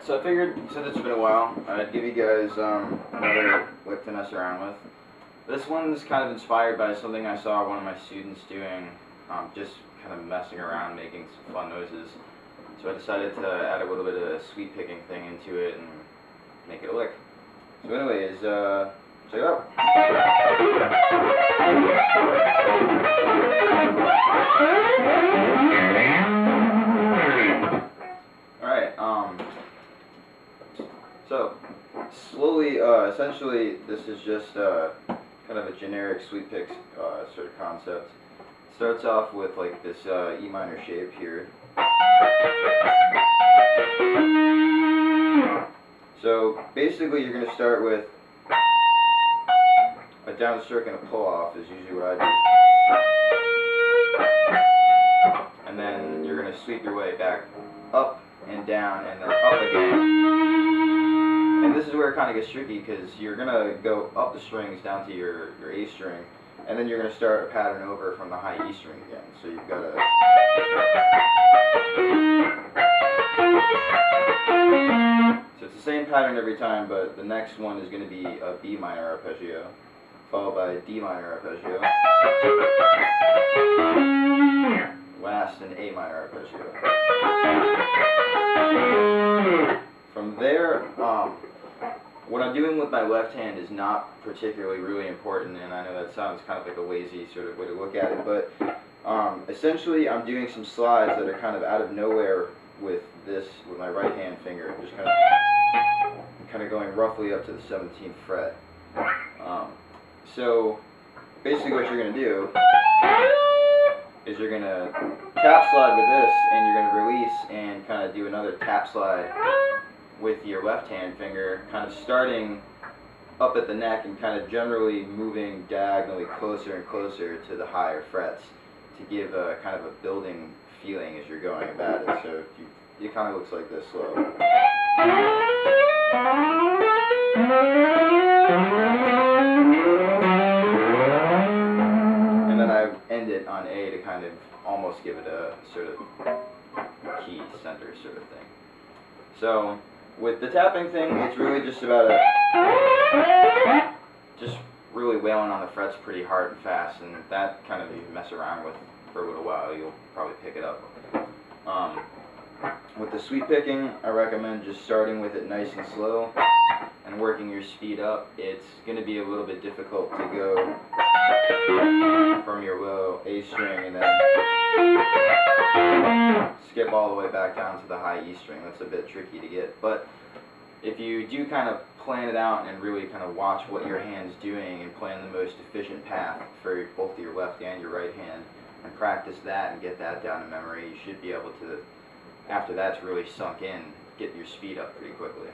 Alright, so I figured, since it's been a while, I'd give you guys another lick to mess around with. This one's kind of inspired by something I saw one of my students doing, just kind of messing around, making some fun noises. So I decided to add a little bit of a sweep picking thing into it and make it a lick. So anyways, check it out. So, slowly, essentially, this is just kind of a generic sweep pick sort of concept. It starts off with like this E minor shape here. So, basically, you're going to start with a downstroke and a pull off is usually what I do. And then you're going to sweep your way back up and down and then up again. And this is where it kind of gets tricky because you're going to go up the strings down to your A string, and then you're going to start a pattern over from the high E string again. So you've got to... So it's the same pattern every time, but the next one is going to be a B minor arpeggio, followed by a D minor arpeggio, last an A minor arpeggio. From there, what I'm doing with my left hand is not particularly really important, and I know that sounds kind of like a lazy sort of way to look at it, but essentially I'm doing some slides that are kind of out of nowhere with my right hand finger, just kind of going roughly up to the 17th fret. So basically what you're going to do is you're going to tap slide with this, and you're going to release and kind of do another tap slide with your left hand finger, kind of starting up at the neck and kind of generally moving diagonally closer and closer to the higher frets to give a kind of a building feeling as you're going about it. So it kind of looks like this slow. And then I end it on A to kind of almost give it a sort of key center sort of thing. So with the tapping thing, it's really just about just really wailing on the frets pretty hard and fast, and that kind of you mess around with for a little while, you'll probably pick it up. With the sweep picking, I recommend just starting with it nice and slow and working your speed up. It's going to be a little bit difficult to go from your low A string and then skip all the way back down to the high E string. That's a bit tricky to get, but if you do kind of plan it out and really kind of watch what your hand's doing and plan the most efficient path for both your left and your right hand and practice that and get that down to memory, you should be able to, after that's really sunk in, get your speed up pretty quickly.